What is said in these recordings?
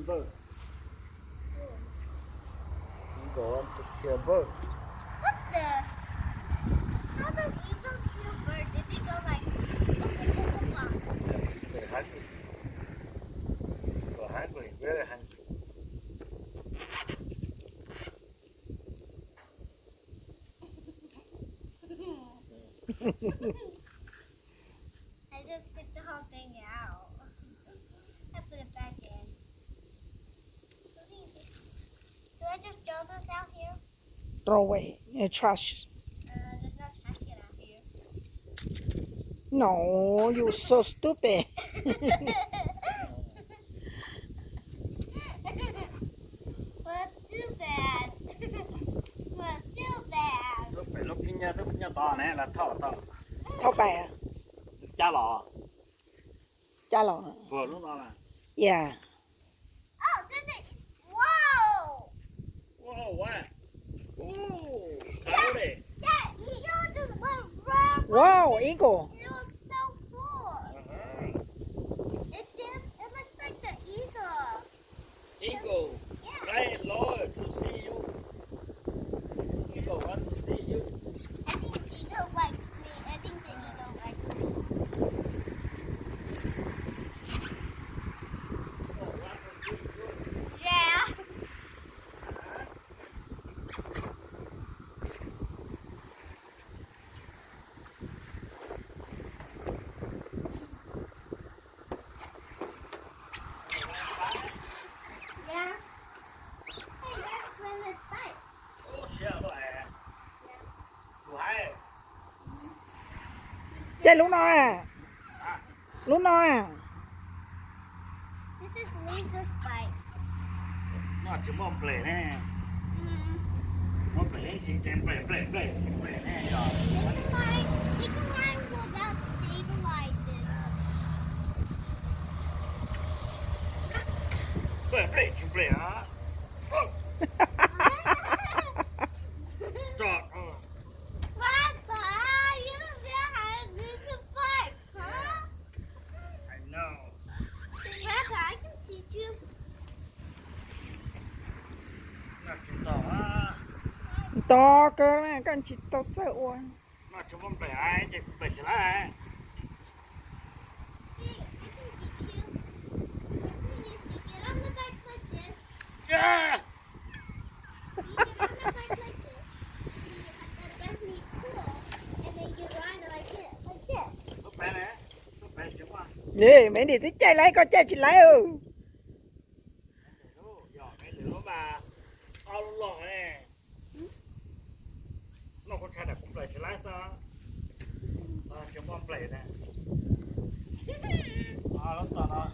bird. Eagle want to kill bird. What the? How does eagle kill bird? Did they go like? They're hungry. They're hungry, very hungry. I just took the whole thing out. I put it back in. Do I just throw this out here? Throw away in the trash. There's no trash can out here. No, you're so stupid. What's too bad? What's too bad? Lúc kia to này là thọ. Thao bè, Cha lò. cha lò. Vừa lúc đó là. Yeah. Oh, there's a... Whoa! Wow, what? Ooh, howdy. That eagle just went right. Wow, eagle. It was so cool. It looks like the eagle. Eagle, Yeah. fly low to see you. Eagle want to see you. I think the eagle likes me. I think the eagle likes me. Oh, want to see you. Yeah. Yeah. Hey, that's when it's fight. Oh, shit, lại. Chú hai. Chơi lúc nào à? Lúc nào à? This is Lisa's fight. Nó chỉ mong play nè. Mm. Mong play thì em play nè rồi. You can ride without stabilizing. Play thì play hả? Trọt. Papa, you don't know how to do the fight, huh? I know. Papa, I can teach you. Nó chỉ to á. To cơ mà, các anh chị to sợ quá. Nó chỉ mong play ai chứ play chỉ lại. Hey, I can teach you. The thing is, you get on the bike like this. Yeah. You get on the bike like this. And that's me cool. And then you ride it like this. Lúc bé nè. Lúc bé chứ mà. Nè, mẹ đi thích chơi lấy, con chơi chị lấy ừ. Giỏi cái lửa mà. Ao lọ nè. Nó có khai đặc cũng play chỉ lại sao? Chỉ mong play nè. Lúc to nó.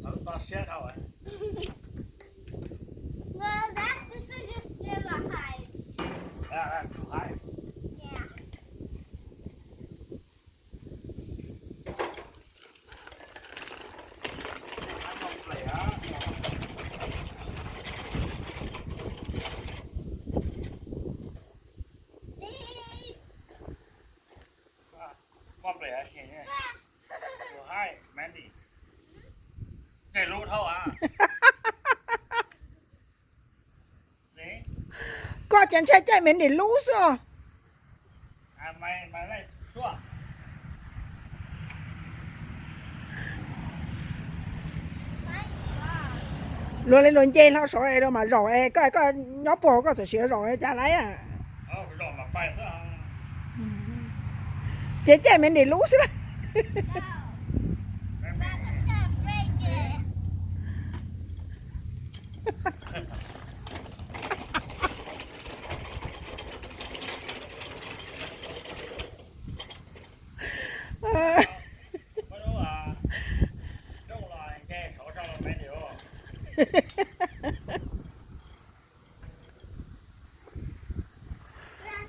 Lúc to chết thôi. Well, that's just still a hide. Chú hai. Yeah. Anh mong play á. Beep. Mong play á chị nhé. Chú hai, Mandy. Chạy lũ thôi à. Đấy. Có chẳng chơi chơi mình để lú sao? À mày lại xua. Luôn lên luôn chơi nó sỏi đâu mà rồi có nhóc bò có thể sửa rồi cha lấy à. Rồi mà phải sao? Chơi chơi mình để lú xí đó. No. Papa's gonna break it. Có đúng à? Đúng là cái sổ trong là mấy điều.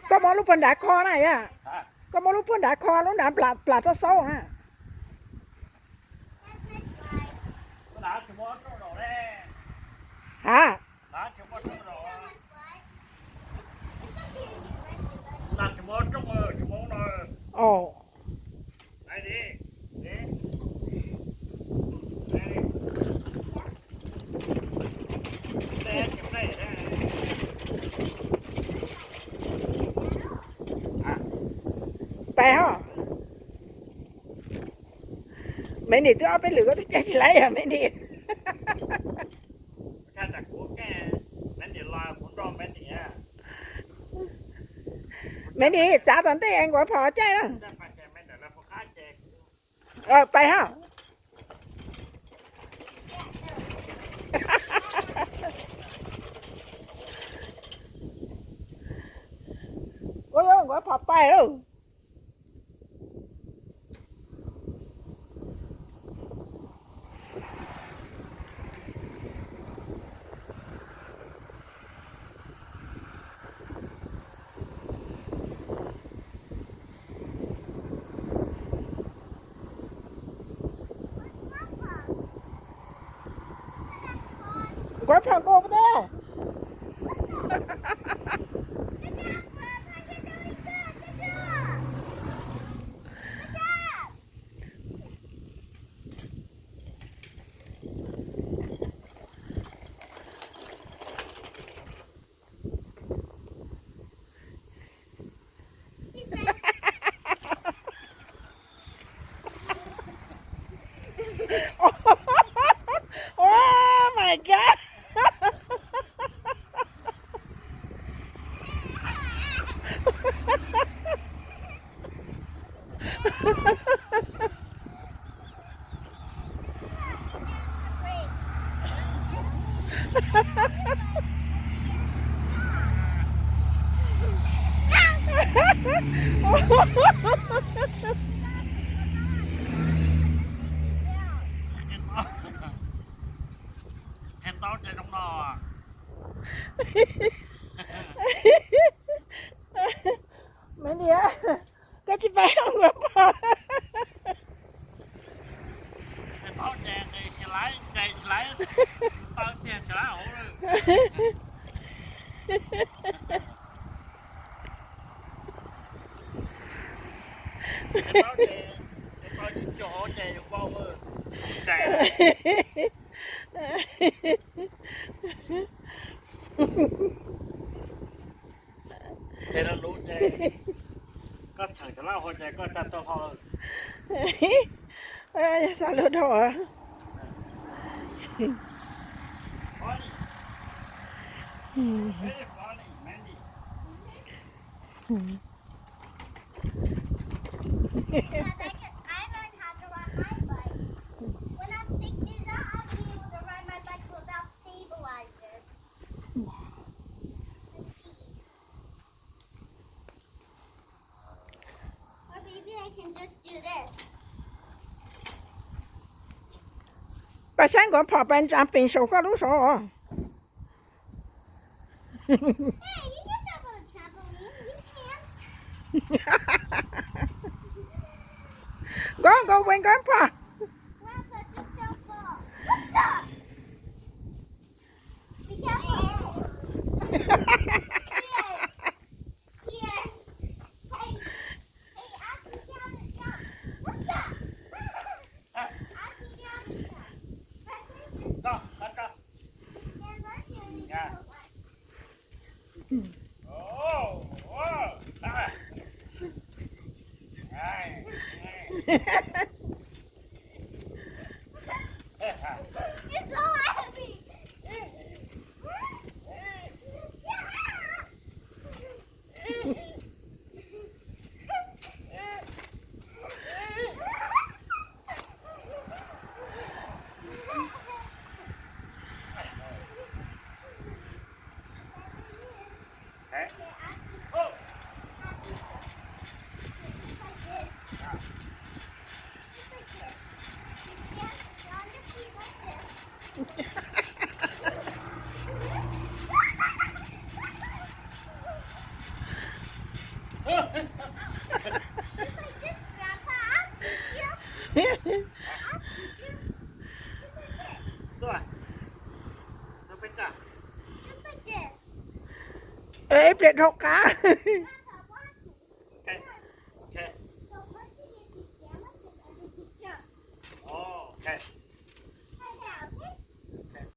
Có món lúc phân đá kho này à? Hả? Có món lúc phân đá kho lúc đã plạt nó sâu hả? That's my slide. Nó đã chụp bó trong đồ đây. Hả? Đã chụp bó trong đồ. That's my slide. It's up here. You can rest it. Đã chụp bó trong chụp bó rồi. Ồ. Đây đi. Đi. Đây đi. mấy đi tôi phải lựa tôi chạy lấy à mấy đi แค่จากหัวแก่แมนดี้ลอยผมรอแมนดี้อ่ะ mấy đi trả toàn tay anh gọi phò chạy đó ได้ไปแจกแมนดี้แล้วพอค่าแจก bay ha ôi ôi gọi phò bay đâu gọi phò cô bên đây oh my godเห็นโต๊ะใจน้องนอ mấy đi á cái chị bay không gọi phò เห็นโต๊ะแจกใจฉลายใจฉลายโต๊ะแจกฉลายโอ้เลยเห็นโต๊ะแจกเห็นโต๊ะจิ้มจ่อแจกอยู่เบ้าเออแจก เจนรู้เจก็ฉันจะเล่าคนเจก็จะตัวพอ sao lượt đâu à พอนี่เฮ้ยพอนี่แมนดี้ I learned how to ride my bike. When I'm 6 years old, I'll be able to ride my bike without stabilizers. Or maybe I can just do this. bà sáng gọi phò bên trạm bình sổ có đúng sổ à Hey, you can jump on a trampoline. You can. go quên có phò Grandpa, just don't fall. What's up? Be careful. Here. Here. Hey. Hey, ask me down and jump. What's up? Ask me down and jump. Press it. ก็แล้วก็ Stand right here and then Yeah. go left. โอ้โหได้ไอ้ It's so heavy. Rồi, nó phải cả. Just like this. ê đẹp hộp cá